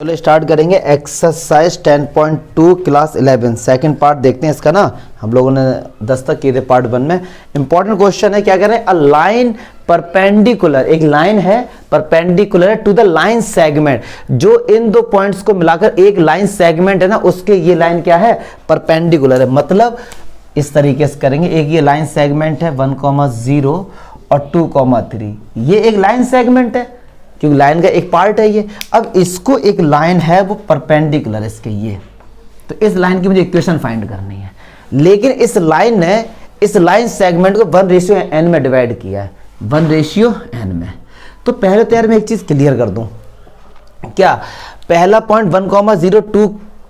चलो स्टार्ट करेंगे exercise 10.2 class 11 second part देखते हैं इसका ना। हम लोगों ने 10 तक किए थे पार्ट 1 में। इंपॉर्टेंट क्वेश्चन है, क्या कह रहे हैं, अ लाइन परपेंडिकुलर, एक लाइन है perpendicular to the line segment, जो इन दो पॉइंट्स को मिलाकर एक लाइन सेगमेंट है ना, उसके ये लाइन क्या है, परपेंडिकुलर है। मतलब इस तरीके से करेंगे, एक ये लाइन सेगमेंट है 1,0 और 2,3, ये एक लाइन सेगमेंट है क्योंकि लाइन का एक पार्ट है ये। अब इसको एक लाइन है वो परपेंडिकुलर इसके ये, तो इस लाइन की मुझे इक्वेशन फाइंड करनी है। लेकिन इस लाइन ने इस लाइन सेगमेंट को 1:n में डिवाइड किया है, 1:n में। तो पहले तो यार मैं एक चीज क्लियर कर दूं, क्या पहला पॉइंट 1,0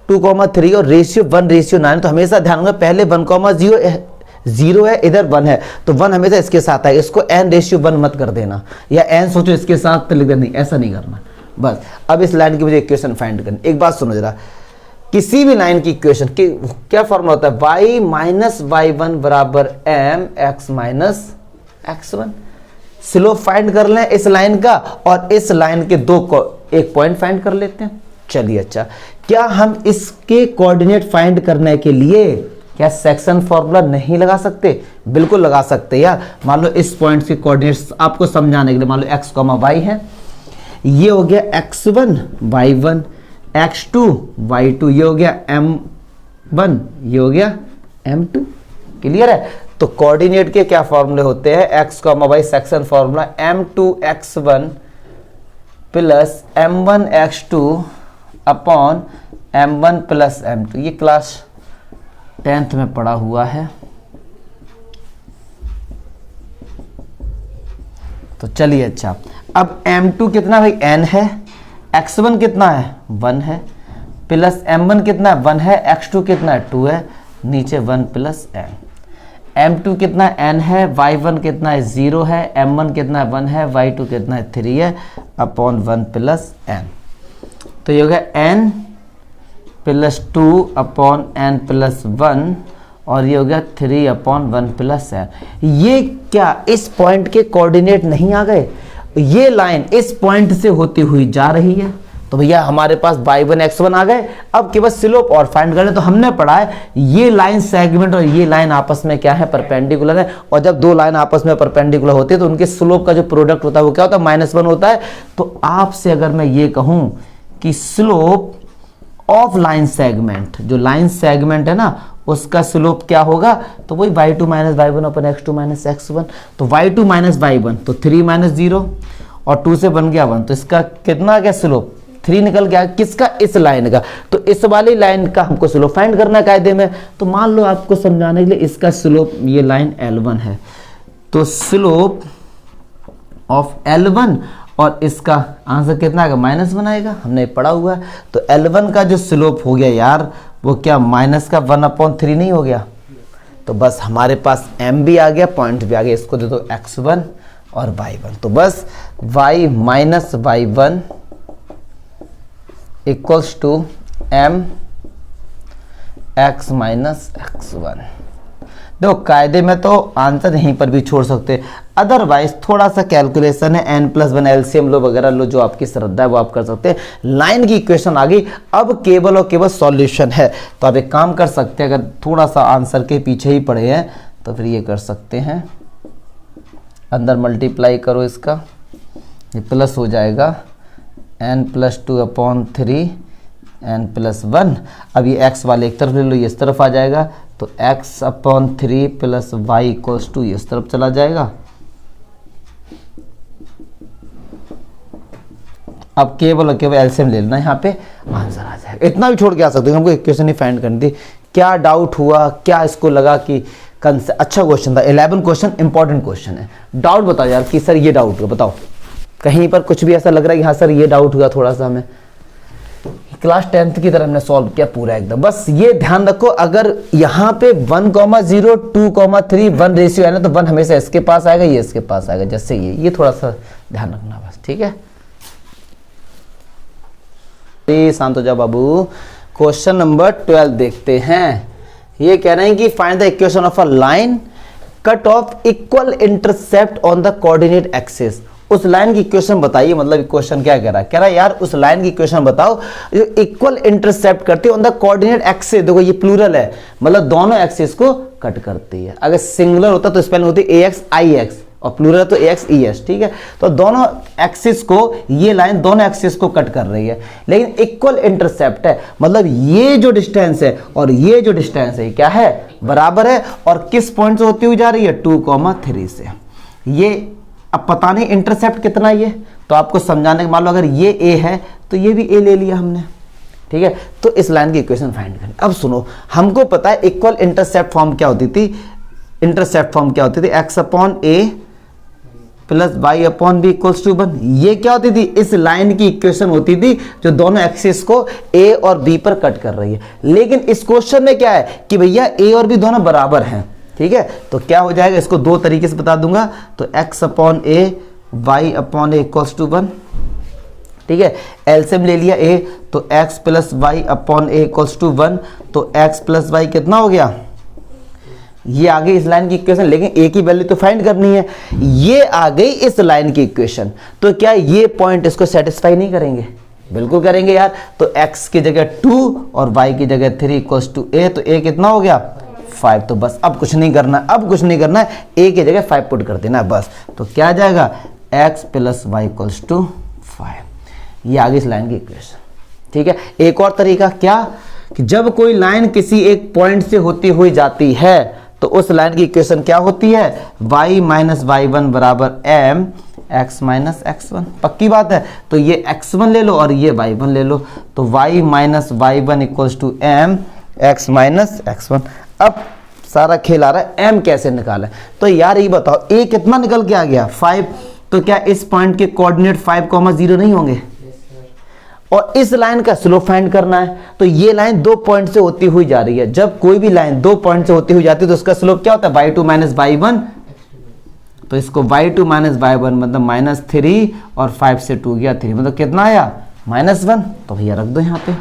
2,3 और रेशियो 1:9, तो हमेशा ध्यान रखना पहले 1,0 है, इधर 1 है, तो 1 हमेशा इसके साथ है, इसको n:1 मत कर देना, या n सोचो इसके साथ तो लिख देना, ऐसा नहीं करना बस। अब इस लाइन की मुझे इक्वेशन फाइंड करनी। एक बात सुनो जरा, किसी भी लाइन की इक्वेशन की क्या फॉर्मूला होता है, y माइनस y1 बराबर mx minus x1। Slope find कर लें इस लाइन का, और इस लाइन के एक पॉइंट फाइंड कर लेते हैं। चलिए अच्छा, क्या हम इसके कोऑर्डिनेट फाइंड करने के लिए क्या सेक्शन फॉर्मूला नहीं लगा सकते? बिल्कुल लगा सकते यार। मान लो इस पॉइंट के कोऑर्डिनेट्स आपको समझाने के लिए, मान लो x, y है, ये हो गया x1 y1, x2 y2, ये हो गया m1, ये हो गया m2। क्लियर है? तो कोऑर्डिनेट के क्या फॉर्मूले होते हैं, x, y section formula m2x1 plus m1x2 upon m1 plus m2। ये क्लास 10th में पढ़ा हुआ है। तो चलिए अच्छा, अब m2 कितना भाई n है, x1 कितना है 1 है, प्लस m1 कितना है 1 है, x2 कितना है 2 है, नीचे 1 प्लस n। m2 कितना n है, y1 कितना है 0 है, m1 कितना है 1 है, y2 कितना है 3 है, अपॉन 1 प्लस n। तो ये हो गया n plus 2 upon n plus 1, और ये हो गया 3 अपॉन 1 प्लस n। ये क्या इस पॉइंट के कोऑर्डिनेट नहीं आ गए? ये लाइन इस पॉइंट से होती हुई जा रही है, तो भैया हमारे पास y1 x1 आ गए। अब केवल स्लोप और फाइंड करने। तो हमने पढ़ा है ये लाइन सेगमेंट और ये लाइन आपस में क्या है, परपेंडिकुलर है, और जब दो लाइन आपस में परपेंडिकुलर होती है तो उनके स्लोप का जो प्रोडक्ट होता है वो क्या होता है, -1 होता है। तो आपसे अगर मैं ये कहूं कि स्लोप ऑफ लाइन सेगमेंट, जो लाइन सेगमेंट है ना उसका स्लोप क्या होगा, तो वही y2 माइनस y1 अपन x2 माइनस x1। तो y2 माइनस y1 तो 3 माइनस 0 और 2 से बन गया 1, तो इसका कितना क्या स्लोप 3 निकल गया। किसका, इस लाइन का। तो इस वाली लाइन का हमको स्लोप फाइंड करना है कायदे में। तो मान लो आपको समझाने के लिए इसका स्लोप, ये लाइन L1 है, तो स्लोप ऑफ L1, और इसका आंसर कितना आएगा, -1 आएगा, हमने पढ़ा हुआ है। तो L1 का जो स्लोप हो गया यार, वो क्या माइनस का 1/3 नहीं हो गया? तो बस हमारे पास m भी आ गया, पॉइंट भी आ गया, इसको दे दो x1 और y1। तो बस y minus y1 equals to m x minus x1। देखो कायदे में तो आंसर यहीं पर भी छोड़ सकते, अदरवाइज थोड़ा सा कैलकुलेशन है, n+1 एलसीएम लो वगैरह लो, जो आपकी श्रद्धा है वो आप कर सकते हैं। लाइन की इक्वेशन आ गई, अब केवल और केवल सॉल्यूशन है। तो आप एक काम कर सकते हैं, अगर थोड़ा सा आंसर के पीछे ही पड़े हैं तो फिर ये कर सकते हैं, अंदर मल्टीप्लाई करो इसका, ये प्लस हो जाएगा n+2/3 n+1। अब ये x वाले एक तरफ ले लो, ये इस तरफ आ जाएगा, तो x/3 plus y equals to इस तरफ चला जाएगा। अब केवल और केवल एलसीएम ले लेना, यहाँ पे आंसर आ जाएगा। इतना भी छोड़ के आ सकते हो, हमको इक्वेशन ही फाइंड करनी थी। क्या डाउट हुआ, क्या इसको लगा कि अच्छा क्वेश्चन था, 11 क्वेश्चन इंपॉर्टेंट क्वेश्चन है। डाउट बताओ यार कि सर ये डाउट हुआ, बताओ कहीं पर कुछ भी ऐसा लग रहा है कि हाँ सर ये डाउट हुआ थोड़ा सा हमें। क्लास 10th की तरह हमने सॉल्व किया पूरा एकदम। बस ये ध्यान रखो, अगर यहाँ पे 1,0 2,3 1:n है तो 1 हमेशा इसके पास आएगा, ये इसके पास आएगा, जैसे ये थोड़ा सा ध्यान रखना बस, ठीक है। शांत हो जाओ बाबू। क्वेश्चन नंबर 12 देखते हैं। ये कह रहे हैं कि find the equation of a line cut off equal intercept on the coordinate axis उस लाइन की इक्वेशन बताइए। मतलब क्वेश्चन क्या कह रहा है यार उस लाइन की इक्वेशन बताओ जो इक्वल इंटरसेप्ट करती है ऑन द कोऑर्डिनेट एक्सिस। देखो ये प्लूरल है, मतलब दोनों एक्सिस को कट करती है। अगर सिंगुलर होता तो स्पेलिंग होती है ax ix और प्लूरल तो ax es, ठीक है। तो दोनों एक्सिस को, ये लाइन दोनों एक्सिस को कट कर रही है, लेकिन इक्वल इंटरसेप्ट है, मतलब ये जो डिस्टेंस है और ये जो डिस्टेंस है क्या है, बराबर है। और किस पॉइंट से होती हुई जा रही है, 2,3 से। ये अब पता नहीं इंटरसेप्ट कितना ये, तो आपको समझाने के, मान लो अगर ये a है तो ये भी a ले लिया हमने, ठीक है। तो इस लाइन की इक्वेशन फाइंड करें। अब सुनो, हमको पता है इक्वल इंटरसेप्ट फॉर्म क्या होती थी, इंटरसेप्ट फॉर्म क्या होती थी, x upon a plus y upon b equals to 1। ये क्या होती थी, इस लाइन की इक्वेशन होती थी जो दोनों एक्सिस को a और b पर कट कर रही है। लेकिन इस क्वेश्चन में क्या है कि भैया a और b दोनों बराबर हैं, ठीक है। तो क्या हो जाएगा, इसको दो तरीके से बता दूंगा। तो x upon a y upon a equals to 1, ठीक है। एलसीएम ले लिया a, तो x plus y upon a equals to 1। तो x प्लस वाई कितना हो गया, ये आ गई इस लाइन की इक्वेशन। लेकिन a की वैल्यू तो फाइंड करनी है, ये आ गई इस लाइन की इक्वेशन। तो क्या ये पॉइंट इसको सेटिस्फाई नहीं करेंगे, बिल्कुल करेंगे यार। तो x की जगह 2 और y की जगह 3 इक्वल्स टू a, तो a कितना हो गया 5। तो बस अब कुछ नहीं करना, अब कुछ नहीं करना है, a की जगह 5 पुट कर देना बस। तो क्या आ जाएगा, x plus y equals to 5। ये आ गई इस लाइन की इक्वेशन, ठीक है। एक और तरीका क्या, कि जब कोई लाइन किसी एक पॉइंट से होती हुई जाती है तो उस लाइन की इक्वेशन क्या होती है, y माइनस y1 बराबर m x माइनस x1। पक्की बात है। तो ये x1 ले लो और ये y1 ले लो, तो y minus y1 equals to m x minus x1। अब सारा खेल आ रहा है m कैसे निकालें। तो यार ये बताओ a कितना निकल के आ गया 5, तो क्या इस पॉइंट के कोऑर्डिनेट 5,0 नहीं होंगे, और इस लाइन का स्लोप फाइंड करना है। तो ये लाइन 2 पॉइंट से होती हुई जा रही है। जब कोई भी लाइन 2 पॉइंट से होती हुई जाती है तो उसका स्लोप क्या होता है, y2 माइनस y1। तो इसको y2 माइनस y1 मतलब -3 और 5 से 2 गया 3, मतलब कितना आया -1। तो भैया रख दो यहाँ पे।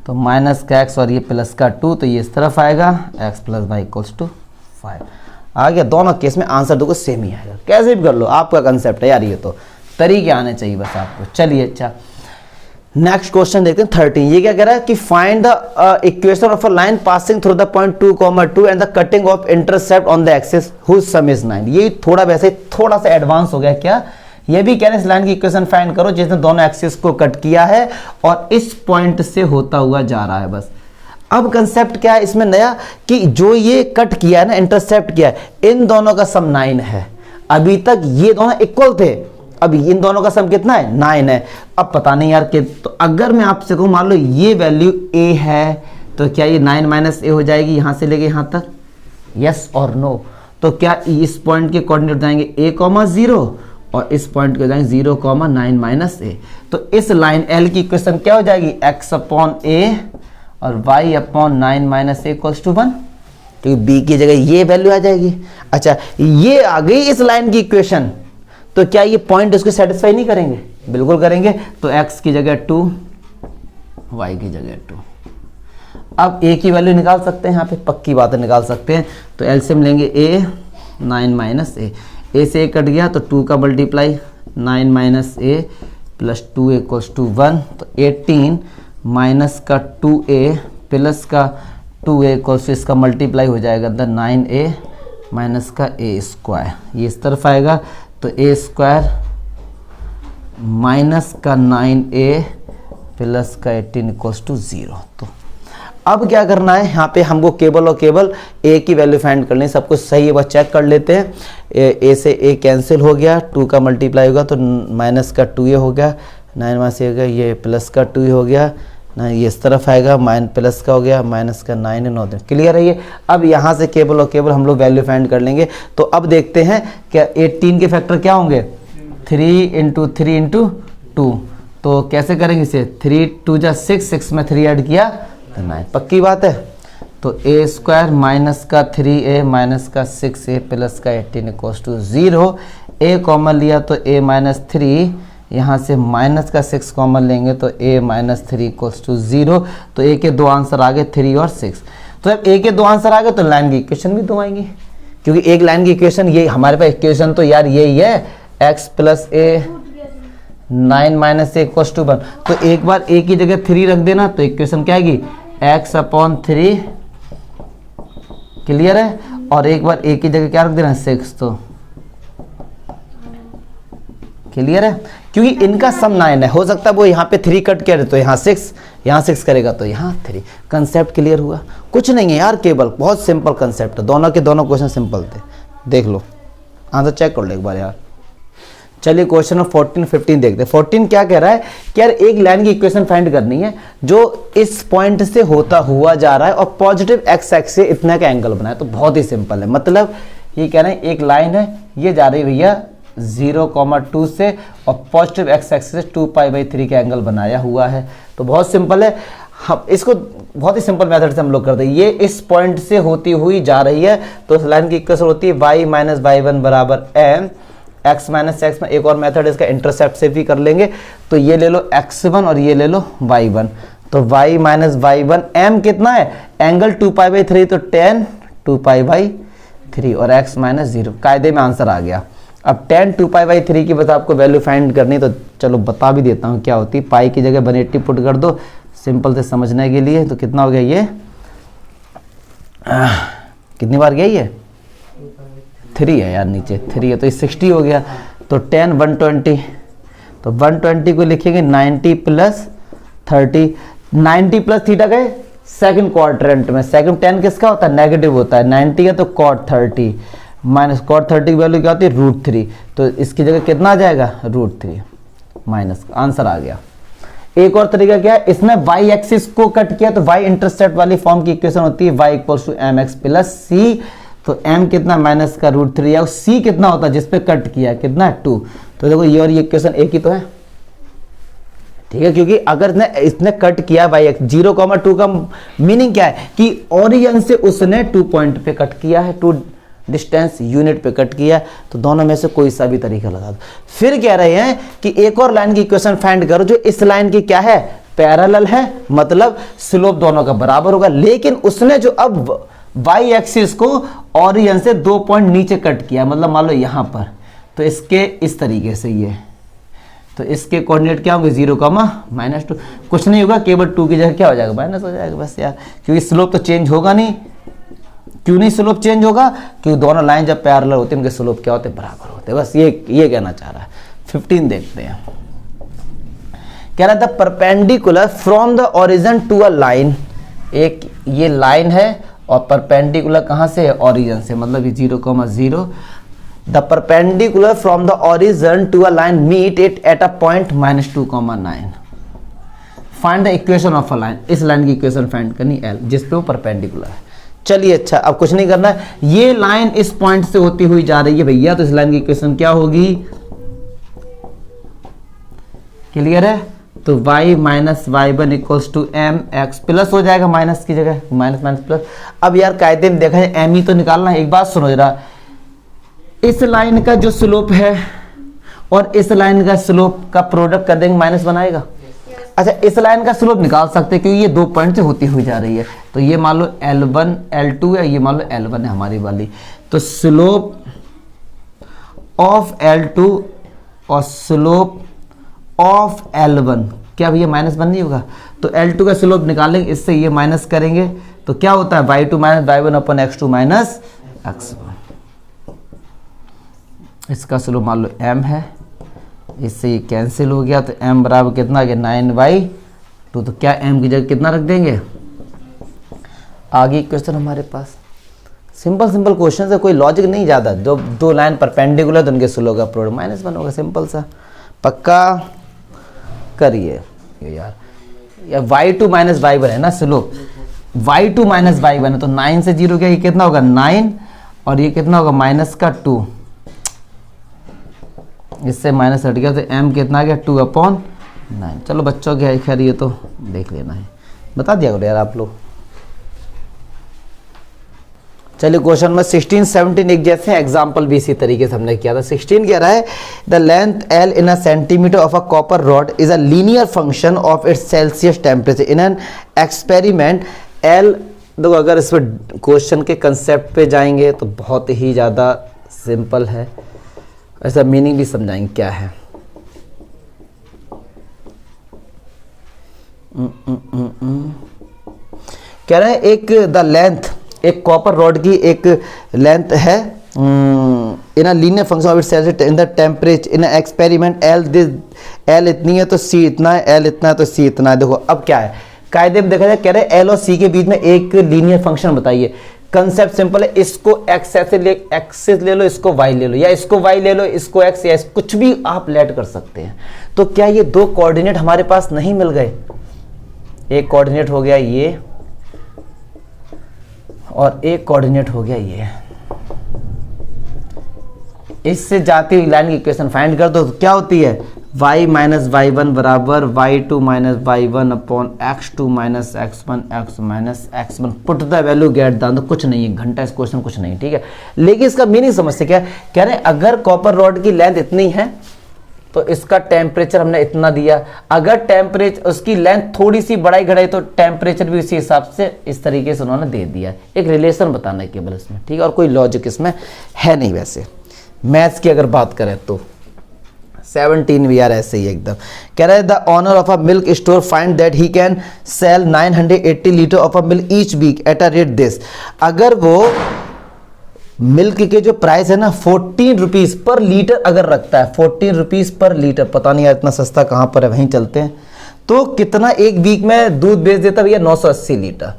तो माइनस का x और ये प्लस का 2, तो ये इस तरफ आएगा x plus y equals to 5। आ गया। दोनों केस में आंसर देखो सेम ही आएगा, कैसे भी कर लो, आपका कंसेप्ट है यार, ये तो तरीके आने चाहिए बस आपको। चलिए अच्छा, नेक्स्ट क्वेश्चन देखते हैं 13। ये क्या कह रहा है कि find the equation of a line passing through the point 2,2 and the cutting off intercept on the axis whose sum is 9। ये थोड़ा वैसे थोड़ा सा एडवांस हो गया क्या, ये भी कह रहे हैं इस लाइन की इक्वेशन फाइंड करो जिसने दोनों एक्सिस को कट किया है और इस पॉइंट से होता हुआ जा रहा है बस। अब कंसेप्ट क्या है इसमें नया, कि जो ये कट किया है ना, इंटरसेप्ट किया है, इन दोनों का सम 9 है। अभी तक ये दोनों इक्वल थे, अभी इन दोनों का सम कितना है 9 है। अब पता नहीं यार कि, तो अगर मैं आपसे कहूं मान लो ये वैल्यू a है, तो क्या ये 9 माइनस a हो जाएगी यहां से लेके यहां तक, यस और नो। तो क्या इस पॉइंट के कोऑर्डिनेट जाएंगे a, 0 और इस पॉइंट के जाएंगे 0, 9 माइनस a। तो इस लाइन L की इक्वेशन क्या हो जाएगी, x अपॉन a और y upon 9 minus a equals to 1, क्योंकि b की जगह ये वैल्यू आ जाएगी। अच्छा, ये आ गई इस लाइन की इक्वेशन। तो क्या ये पॉइंट उसको सेटिस्फाई नहीं करेंगे, बिल्कुल करेंगे। तो x की जगह 2, y की जगह 2। अब a की वैल्यू निकाल सकते हैं, यहाँ पे पक्की बात है निकाल सकते हैं। तो एलसीएम लेंगे a 9 माइनस a से a कट गया तो 2 का multiply 9 minus a plus 2 equals to 1। तो 18 माइनस का 2a प्लस का 2a इक्वल्स टू इसका मल्टीप्लाई हो जाएगा द 9a माइनस का a स्क्वायर, ये इस तरफ आएगा। तो a स्क्वायर माइनस का 9a प्लस का 18 इक्वल्स टू 0। तो अब क्या करना है, यहाँ पे हमको केवल और केवल a की वैल्यू फाइंड करनी है। सब कुछ सही है, बस चेक कर लेते हैं। a से a कैंसिल हो गया, 2 का मल्टीप्लाई होगा तो माइनस का 2a हो गया, 9 माइनस हो गया, ये प्लस का 2 हो गया ना, ये इस तरफ आएगा, प्लस का हो गया, माइनस का 9 9 क्लियर है ये। अब यहाँ से केवल और केवल हम लोग वैल्यू फाइंड कर लेंगे। तो अब देखते हैं क्या 18 के फैक्टर क्या होंगे, 3 इंटू 3 इंटू 2। तो कैसे करेंगे इसे, 3 2 जा 6, 6 में 3 ऐड किया तो 9, पक्की बात है। तो a स्क्वायर माइनस का 3a माइनस का 6a प्लस का 18 इक्वल्स टू 0। a कॉमन लिया तो a माइनस 3, यहाँ से माइनस का 6 कॉमन लेंगे तो a माइनस 3 इक्वल्स टू 0। तो a के दो आंसर आ गए 3 और 6। तो जब a के दो आंसर आ गए तो लाइन की इक्वेशन भी दो आएंगी, क्योंकि एक लाइन की इक्वेशन ये हमारे पास इक्वेशन तो यार यही है, x plus a 9 minus a equals to 1। तो एक बार ए की जगह 3 रख देना तो इक्वेशन क्या आएगी x अपॉन 3, क्लियर है। और एक बार ए की जगह क्या रख देना 6, तो क्लियर है। क्योंकि इनका सम 9 है, हो सकता है वो यहाँ पे 3 कट करे तो यहाँ 6, यहाँ 6 करेगा तो यहाँ 3। कंसेप्ट क्लियर हुआ? कुछ नहीं है यार, केवल बहुत सिंपल कंसेप्ट है, दोनों के दोनों क्वेश्चन सिंपल थे। देख लो आंसर चेक कर लो एक बार यार। चलिए क्वेश्चन नंबर 14 15 देखते हैं। 14 क्या कह रहा है कि यार एक लाइन की इक्वेशन फाइंड करनी है जो इस पॉइंट से होता हुआ जा रहा है और पॉजिटिव एक्स एक्स से इतना का एंगल बनाए। तो बहुत ही सिंपल है, मतलब ये कह रहे हैं एक लाइन है, ये जा रही है भैया 0,2 से और पॉजिटिव एक्स एक्स से 2π/3 का एंगल बनाया हुआ है। तो बहुत सिंपल है, हम इसको बहुत ही सिंपल मेथड से हम लोग करते हैं। ये इस पॉइंट से होती हुई जा रही है तो इस लाइन की इक्वेशन होती है y माइनस y1 बराबर m, x माइनस x में एक और मेथड इसका इंटरसेप्ट से भी कर लेंगे। तो ये ले लो x1 और ये ले लो y1, तो y माइनस y1 m कितना है एंगल 2π/3, तो tan 2π/3 और x माइनस 0, कायदे में आंसर आ गया। अब tan 2π/3 की बस आपको वैल्यू फाइंड करनी, तो चलो बता भी देता हूँ क्या होती है। पाई की जगह 180 पुट कर दो सिंपल से समझने के लिए। तो कितना हो गया ये, कितनी बार गया ये 3 है यार, नीचे 3 है तो ये 60 हो गया। तो tan 120, तो 120 को लिखेंगे 90 प्लस 30, 90 प्लस थीटा गए सेकंड क्वाड्रेंट में। सेकंड tan किसका होता है नेगेटिव होता है, 90 है तो cot 30 माइनस cot 30 की वैल्यू क्या होती है √3, तो इसकी जगह कितना आ जाएगा √3 माइनस, आंसर आ गया। एक और तरीका क्या है, इसमें y एक्सिस को कट किया तो y इंटरसेप्ट वाली फॉर्म की इक्वेशन होती है y equals to mx plus c, तो m कितना माइनस का √3 और c कितना होता है जिसपे कट किया कितना 2। तो देखो ये और ये इक्वेशन एक ही तो है, ठीक है, क्योंकि अगर इसने कट किया y एक्स 0,2 का मीनिंग क्या है कि ओरिजिन से उसने 2 पॉइंट पे कट किया है, 2 डिस्टेंस यूनिट पे कट किया, तो दोनों में से कोई सा भी तरीका लगा दो। फिर कह रहे हैं कि एक और लाइन की इक्वेशन फाइंड करो जो इस लाइन की क्या है पैरेलल है, मतलब स्लोप दोनों का बराबर होगा, लेकिन उसने जो अब y एक्सिस को ओरिजिन से 2 पॉइंट नीचे कट किया, मतलब मान लो यहां पर, तो इसके इस तरीके से ये, तो इसके कोऑर्डिनेट क्या होंगे 0,-2, कुछ नहीं होगा, केवल 2 की जगह क्या हो जाएगा माइनस हो जाएगा बस यार, क्योंकि स्लोप तो चेंज होगा नहीं। क्यों नहीं स्लोप चेंज होगा, क्योंकि दोनों लाइन जब पैरेलल होते हैं उनके स्लोप क्या होते हैं बराबर होते हैं, बस ये कहना चाह रहा है। 15 देखते हैं, कह रहा था perpendicular from the origin to a line, एक ये लाइन है और परपेंडिकुलर कहां से है ओरिजिन से, मतलब ये 0,0, the perpendicular from the origin to a line meet it at a point -2,9। Find the equation of a line, इस लाइन की इक्वेशन फाइंड करनी L जिसपे वो परपेंडिकुलर है। चलिए अच्छा, अब कुछ नहीं करना है, ये लाइन इस पॉइंट से होती हुई जा रही है भैया, तो इस लाइन की इक्वेशन क्या होगी, क्लियर है, तो y minus y1 equals to m x plus हो जाएगा, माइनस की जगह माइनस माइनस प्लस। अब यार कायदे में देखा है m ही तो निकालना है। एक बात सुनो जरा, इस लाइन का जो स्लोप है और इस लाइन का स्लोप का प्रोडक्ट कर देंगे माइनस बनाएगा। अच्छा, इस लाइन का स्लोप निकाल सकते हैं क्योंकि ये 2 पॉइंट से होती हुई जा रही है, तो ये मान लो L1 L2 है, ये मान लो L1 है हमारी वाली, तो स्लोप ऑफ L2 और स्लोप ऑफ L1 क्या भैया माइनस बन नहीं होगा, तो L2 का स्लोप निकालेंगे, इससे ये माइनस करेंगे तो क्या होता है y2 माइनस y1 अपन x2 माइनस x1। इसका स्लोप मान लो m है, इससे ये कैंसिल हो गया, तो m बराबर कितना आ गया 9/2, तो क्या m की जगह कितना रख देंगे। आगे क्वेश्चन हमारे पास सिंपल सिंपल क्वेश्चन है, कोई लॉजिक नहीं ज़्यादा, दो लाइन परपेंडिकुलर तो उनके स्लोप का प्रोडक्ट -1 होगा, सिंपल सा, पक्का करिए यार। y2 माइनस y1 है ना स्लोप, y2 माइनस y1 है, तो 9 से 0 क्या, ये कितना होगा 9 और ये कितना होगा -2, इससे माइनस हट गया, तो m कितना आ गया 2/9। चलो बच्चों के खैर ये तो देख लेना है, बता दिया करो यार आप लोग। चलिए क्वेश्चन में 16 17 एक जैसे एग्जाम्पल भी इसी तरीके से हमने किया था। 16 कह रहा है the length L in a centimetre of a copper rod is a linear function of its Celsius temperature in an experiment L देखो अगर इस पर क्वेश्चन के कंसेप्ट पे जाएंगे तो बहुत ही ज़्यादा सिंपल है, ऐसा मीनिंग भी समझाएंगे क्या है। कह रहे हैं एक द लेंथ, एक कॉपर रॉड की एक लेंथ है in a linear function of itself in the temperature in experiment L इतनी है तो सी इतना है, एल इतना है तो सी इतना है। देखो अब क्या है कायदे में देखा जाए, कह रहे हैं एल और सी के बीच में एक लीनियर फंक्शन बताइए। कंसेप्ट सिंपल है, इसको एक्सेस ले लो, इसको वाई ले लो, या इसको वाई ले लो, इसको एक्स, या कुछ भी आप लेट कर सकते हैं। तो क्या ये दो कोऑर्डिनेट हमारे पास नहीं मिल गए? एक कोऑर्डिनेट हो गया ये और एक कोऑर्डिनेट हो गया ये। इससे जाती हुई लाइन की इक्वेशन फाइंड कर दो तो क्या होती है, y माइनस वाई वन बराबर y2 minus y one upon x2 minus x1 x minus x1। Put the value get the, कुछ नहीं है घंटा इस क्वेश्चन कुछ नहीं, ठीक है। लेकिन इसका मीनिंग समझते क्या कह रहे हैं, अगर कॉपर रॉड की लेंथ इतनी है तो इसका टेम्परेचर हमने इतना दिया, अगर टेम्परेचर उसकी लेंथ थोड़ी सी बढ़ाई घटाई तो टेम्परेचर भी उसी हिसाब से इस तरीके से उन्होंने दे दिया। एक रिलेशन बताना है केवल इसमें, ठीक है, और कोई लॉजिक इसमें है नहीं। वैसे मैथ्स की अगर बात करें तो 17 भी यार ऐसे ही एकदम। कह रहा है the owner of a milk store find that he can sell 980 litre of a milk each week at a rate this. अगर वो मिल्क के जो प्राइस है ना 14 रुपीज पर लीटर अगर रखता है, 14 रुपीज पर लीटर, पता नहीं यार इतना सस्ता कहाँ पर है, वहीं चलते हैं। तो कितना एक वीक में दूध बेच देता भैया? 980 लीटर।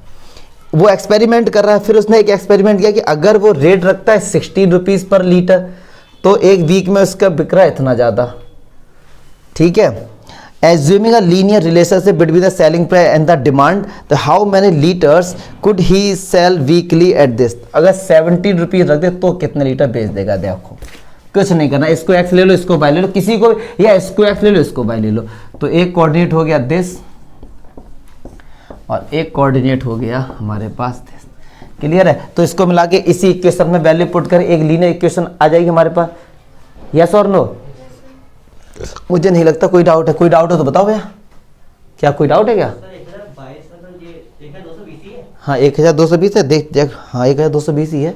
वो एक्सपेरिमेंट कर रहा है, फिर उसने एक एक्सपेरिमेंट किया कि अगर वो रेट रखता है 16 रुपीज पर लीटर तो एक वीक में उसका बिक रहा है इतना ज़्यादा, ठीक है। Assuming a linear relationship between the selling price and the demand, तो how many liters could he sell weekly at this? अगर 17 रुपीज रख दे तो कितने लीटर बेच देगा? देखो कुछ नहीं करना, इसको x ले लो, इसको y ले लो, किसी को, या इसको x ले लो, इसको y ले लो। तो एक कोऑर्डिनेट हो गया दिस और एक कोऑर्डिनेट हो गया हमारे पास दिस। क्लियर है? तो इसको मिला के इसी इक्वेशन में वैल्यू पुट कर एक लीनियर इक्वेशन आ जाएगी हमारे पास। यस और नो? मुझे नहीं लगता कोई डाउट है। कोई डाउट हो तो बताओ भैया, क्या कोई डाउट है क्या? हाँ 1220 है, देख देख, हाँ 1220 ही है।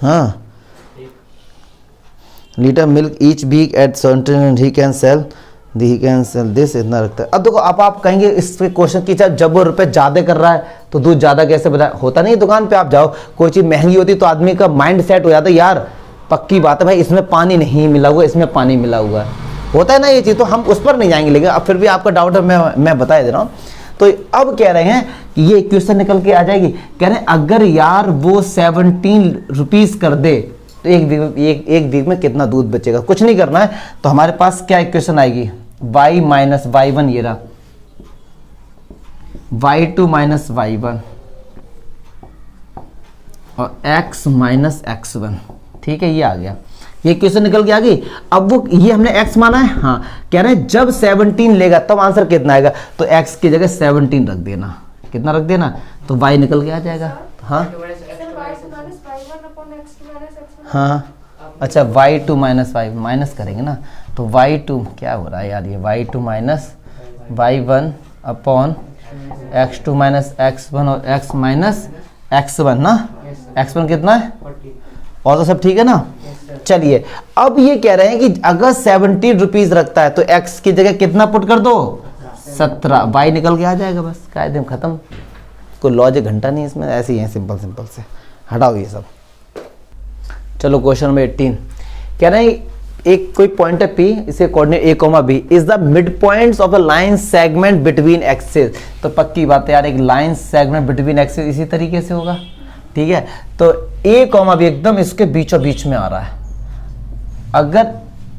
हाँ litre milk each week at certain he can sell this, इतना रखता है। अब देखो आप कहेंगे इस क्वेश्चन की जब वो रुपए ज्यादा कर रहा है तो दूध ज्यादा कैसे बता? होता नहीं, दुकान पे आप जाओ कोई चीज महंगी होती तो आदमी का माइंड सेट हो जाता है, यार पक्की बात है भाई इसमें पानी नहीं मिला हुआ, इसमें पानी मिला हुआ है, होता है ना ये चीज़। तो हम उस पर नहीं जाएंगे, लेकिन अब फिर भी आपका डाउट है, मैं बता दे रहा हूँ। तो अब कह रहे हैं कि ये इक्वेशन निकल के आ जाएगी। कह रहे हैं अगर यार वो 17 रुपीज़ कर दे तो एक वीक में कितना दूध बचेगा? कुछ नहीं करना है, तो हमारे पास क्या इक्वेशन आएगी, y माइनस वाई वन, ये रहा y2 माइनस वाई वन और x माइनस x1, ठीक है, ये आ गया, ये क्वेश्चन निकल के आ गई। अब वो ये हमने x माना है, हाँ कह रहे हैं जब 17 लेगा तब आंसर कितना आएगा, तो x की जगह 17 रख देना। कितना रख देना? तो y निकल के आ जाएगा। हाँ हाँ अच्छा y2 माइनस वाई माइनस करेंगे ना, तो y2 क्या हो रहा है यार, ये y2 minus y1 upon x2 minus x1 और x माइनस x1 ना, x1 कितना है और तो सब ठीक है ना। चलिए अब ये कह रहे हैं कि अगर 17 रुपीज रखता है तो x की जगह कितना पुट कर दो, 17, y निकल के आ जाएगा, बस कायदे में खत्म। कोई लॉजिक घंटा नहीं इसमें, ऐसे ही है सिंपल सिंपल से, हटाओ ये सब। चलो क्वेश्चन नंबर 18 कह रहे हैं एक कोई पॉइंट है P, इसे coordinate a comma b is the mid points of a line segment between axis. तो पक्की बात है यार, एक लाइन सेगमेंट बिटवीन एक्सिस इसी तरीके से होगा, ठीक है। तो a कॉमा b एकदम इसके बीचों बीच में आ रहा है। अगर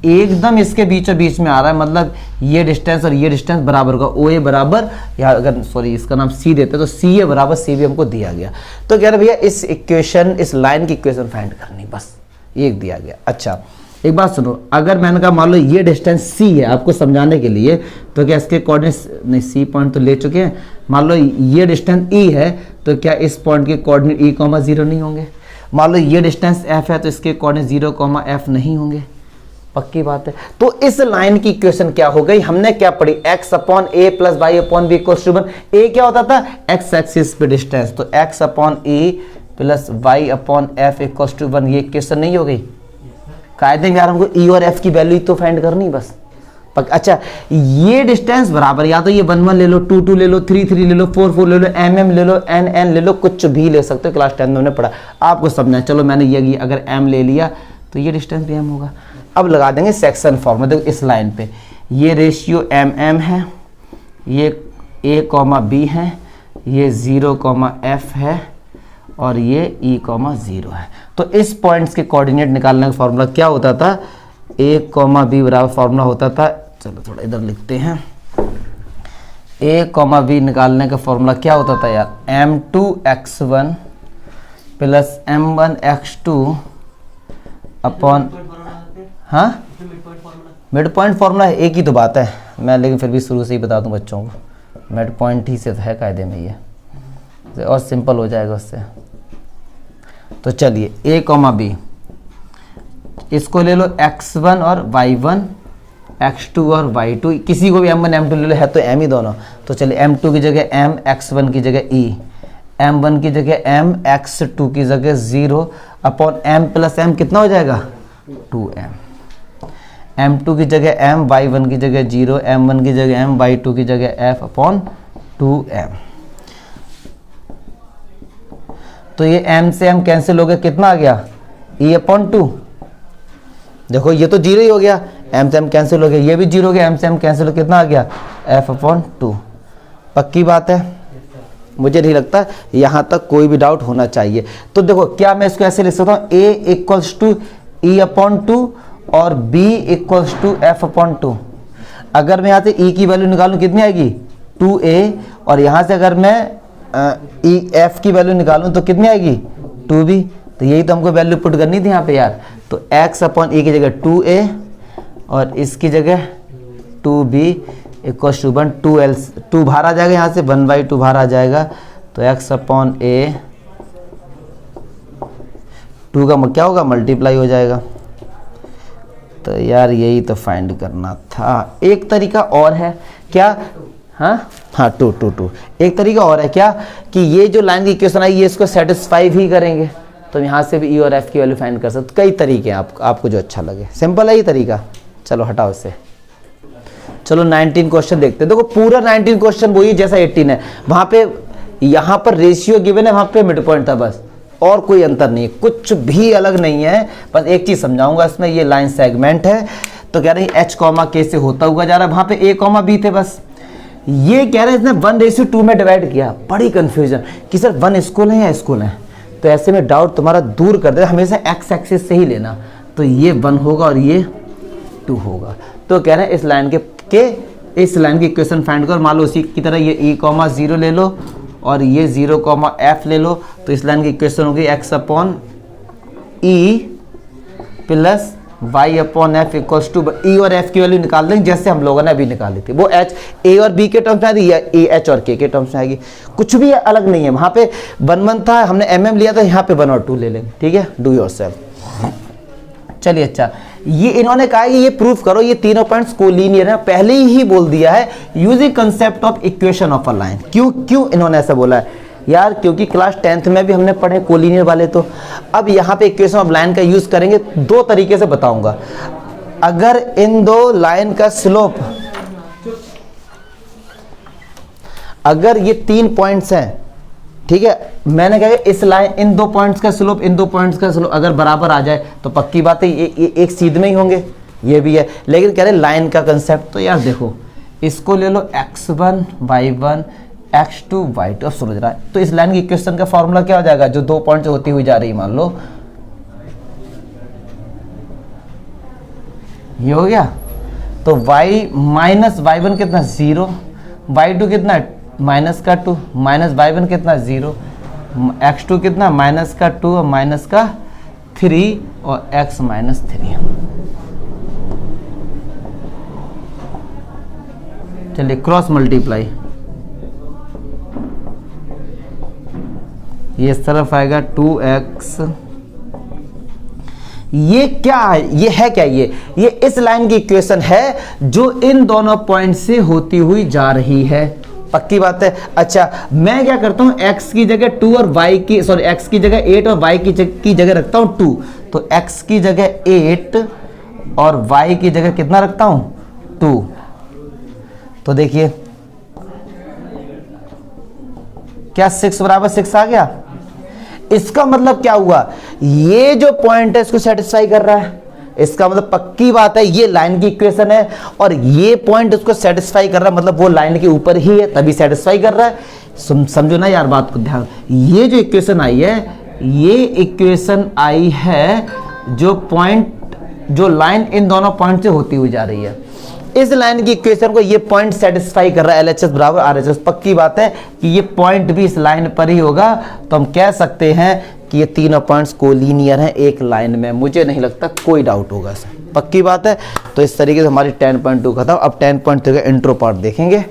एकदम इसके बीचों बीच में आ रहा है मतलब ये डिस्टेंस और ये डिस्टेंस बराबर होगा, ओ ए बराबर, या अगर सॉरी इसका नाम सी देते तो सी ए बराबर सी भी हमको दिया गया। तो कह रहे भैया इस इक्वेशन, इस लाइन की इक्वेशन फाइंड करनी, बस ये दिया गया। अच्छा एक बात सुनो, अगर मैंने कहा मान लो ये डिस्टेंस सी है आपको समझाने के लिए, तो क्या इसके कोऑर्डिनेट्स नहीं, सी पॉइंट तो ले चुके हैं, मान लो ये डिस्टेंस ई है तो क्या इस पॉइंट के कोऑर्डिनेट ई कॉमा 0 नहीं होंगे? मान लो ये डिस्टेंस एफ है तो इसके कोऑर्डिनेट 0 कॉमा एफ नहीं होंगे? पक्की बात है। तो इस लाइन की इक्वेशन क्या हो गई, हमने क्या पढ़ी, x upon a plus y upon b equals to 1। A क्या होता था, x एक्सिस पे डिस्टेंस, तो x upon a plus y upon f equals to 1, ये इक्वेशन नहीं हो गई। कायदे में यार हमको ई और एफ की वैल्यू तो फाइंड करनी बस। अच्छा, ये डिस्टेंस बराबर, या तो ये 1 1 ले लो, 2 2 ले लो, 3 3 ले लो, 4 4 ले लो, m m ले लो, n n ले लो, कुछ भी ले सकते हो, क्लास 10 में हमने पढ़ा, आपको समझना है। चलो मैंने ये अगर m ले लिया तो ये डिस्टेंस भी m होगा। अब लगा देंगे सेक्शन फॉर्मूला। देखो इस लाइन पे ये रेशियो m m है, ये a कॉमा b है, ये 0 कॉमा f है और ये e कॉमा 0 है। तो इस पॉइंट्स के कोऑर्डिनेट निकालने का फॉर्मूला क्या होता था, a कॉमा b बराबर फॉर्मूला होता था, चलो थोड़ा इधर लिखते हैं, a कॉमा b निकालने का फॉर्मूला क्या होता था यार, m2x1 प्लस m1x2 अपॉन, हाँ मिड पॉइंट फॉर्मूला है, एक ही तो बात है, मैं लेकिन फिर भी शुरू से ही बता दूं बच्चों को, मिड पॉइंट ही से है कायदे में ये, और सिंपल हो जाएगा उससे। तो चलिए a कॉमा b, इसको ले लो x1 और y1, x2 और y2, किसी को भी m1 m2 ले लो, है तो m ही दोनों। तो चलिए m2 की जगह m, x1 की जगह e, m1 की जगह m, x2 की जगह 0 अपॉन m प्लस m कितना हो जाएगा 2m, m2 की जगह m, y1 की जगह 0, m1 की जगह m, y2 की जगह f अपॉन 2m। तो ये m से m कैंसिल हो गया, कितना आ गया e अपॉन 2। देखो ये तो 0 ही हो गया, m से m कैंसिल हो गया, ये भी 0 हो गया, m से m कैंसिल हो गया, कितना आ गया f अपॉन 2। पक्की बात है, मुझे नहीं लगता यहाँ तक कोई भी डाउट होना चाहिए। तो देखो क्या मैं इसको ऐसे लिख सकता हूँ, a equals to e upon 2 और b equals to f upon 2। अगर मैं यहाँ से e की वैल्यू निकालूँ कितनी आएगी 2a, और यहाँ से अगर मैं e f की वैल्यू निकालूँ तो कितनी आएगी 2b। तो यही तो हमको वैल्यू पुट करनी थी यहाँ पे यार। तो x अपॉन e की जगह 2a और इसकी जगह 2b इक्वल्स टू 1, 2l, 2 बाहर आ जाएगा यहाँ से, 1/2 बाहर आ जाएगा, तो x अपॉन a 2 का क्या होगा मल्टीप्लाई हो जाएगा। तो यार यही तो फाइंड करना था। एक तरीका और है क्या, हाँ 2 2 2, एक तरीका और है क्या कि ये जो लाइन की इक्वेशन आई ये इसको सेटिस्फाई भी करेंगे, तो यहाँ से भी ई और एफ की वैल्यू फाइंड कर सकते। कई तरीके हैं, आपको जो अच्छा लगे, सिंपल है ये तरीका। चलो हटाओ इससे, चलो 19 क्वेश्चन देखते हैं। देखो पूरा 19 क्वेश्चन वही जैसा 18 है, वहाँ पे यहाँ पर रेशियो गिवन है, वहाँ पे मिड पॉइंट था बस, और कोई अंतर नहीं है, कुछ भी अलग नहीं है। बस एक चीज़ समझाऊंगा इसमें, ये लाइन सेगमेंट है, तो कह रहे हैं एच कॉमा के से होता हुआ जा रहा है, वहाँ पे a कॉमा b थे बस। ये कह रहे हैं इसने 1:2 में डिवाइड किया, बड़ी कंफ्यूजन कि सर 1 स्कूल है या स्कूल है। तो ऐसे में डाउट तुम्हारा दूर कर दे, हमेशा एक्स एक्सिस से ही लेना, तो ये 1 होगा और ये 2 होगा। तो कह रहे हैं इस लाइन इस लाइन की इक्वेशन फाइंड करो। मान लो उसी की तरह ये e कॉमा 0 ले लो और ये 0 कॉमा f ले लो, तो इस लाइन की इक्वेशन होगी x upon e plus y upon f equals to, e और f की वैल्यू निकाल देंगे जैसे हम लोगों ने अभी निकाली थी। वो h a और b के टर्म्स में आएगी या a h और k के टर्म्स में आएगी, कुछ भी अलग नहीं है। वहाँ पे 1 1 था, हमने mm लिया था, यहाँ पे 1 और 2 ले लेंगे, ठीक है, डू योरसेल्फ। चलिए अच्छा, ये इन्होंने कहा कि ये प्रूफ करो ये तीनों पॉइंट्स कोलिनियर है, पहले ही बोल दिया है using concept of equation of a line. क्यों इन्होंने ऐसा बोला है यार, क्योंकि क्लास 10th में भी हमने पढ़े कोलिनियर वाले। तो अब यहाँ पे इक्वेशन ऑफ लाइन का यूज करेंगे, 2 तरीके से बताऊंगा। अगर इन 2 लाइन का स्लोप, अगर ये 3 पॉइंट्स हैं, ठीक है, मैंने कहा इस लाइन इन 2 पॉइंट्स का स्लोप, इन 2 पॉइंट्स का स्लोप अगर बराबर आ जाए तो पक्की बात है ये एक सीध में ही होंगे, ये भी है। लेकिन कह रहे लाइन का कंसेप्ट, तो यार देखो इसको ले लो x1 y1 x2 y2, अब समझ रहा है। तो इस लाइन की इक्वेशन का फॉर्मूला क्या हो जाएगा, जो 2 पॉइंट होती हुई जा रही है, मान लो ये हो गया, तो y माइनस y1 कितना 0, y2 कितना माइनस का 2, माइनस y1 कितना 0, x2 कितना माइनस का 2 और माइनस का 3 और x माइनस 3। चलिए क्रॉस मल्टीप्लाई, ये इस तरफ आएगा 2x, ये क्या है, ये है क्या, ये इस लाइन की इक्वेशन है जो इन दोनों पॉइंट से होती हुई जा रही है। पक्की बात है। अच्छा, मैं क्या करता हूं, x की जगह 2 और y की सॉरी x की जगह 8 और y की जगह रखता हूं 2, तो x की जगह 8 और y की जगह कितना रखता हूं 2। तो देखिए क्या 6 बराबर 6 आ गया। इसका मतलब क्या हुआ, ये जो पॉइंट है इसको सेटिस्फाई कर रहा है। इसका मतलब पक्की बात है ये लाइन की इक्वेशन है और ये पॉइंट उसको सेटिस्फाई कर रहा है, मतलब वो लाइन के ऊपर ही है तभी सेटिस्फाई कर रहा है। समझो ना यार बात को, ध्यान। ये जो इक्वेशन आई है, ये इक्वेशन आई है जो लाइन इन दोनों पॉइंट से होती हुई जा रही है। इस लाइन की इक्वेशन को ये पॉइंट सेटिस्फाई कर रहा है, LHS बराबर RHS। पक्की बात है कि ये पॉइंट भी इस लाइन पर ही होगा, तो हम कह सकते हैं कि ये तीनों पॉइंट्स कोलिनियर हैं एक लाइन में। मुझे नहीं लगता कोई डाउट होगा इसमें, पक्की बात है। तो इस तरीके से हमारी 10.2 खत्म। अब 10.3 का इंट्रो पार्ट देखेंगे।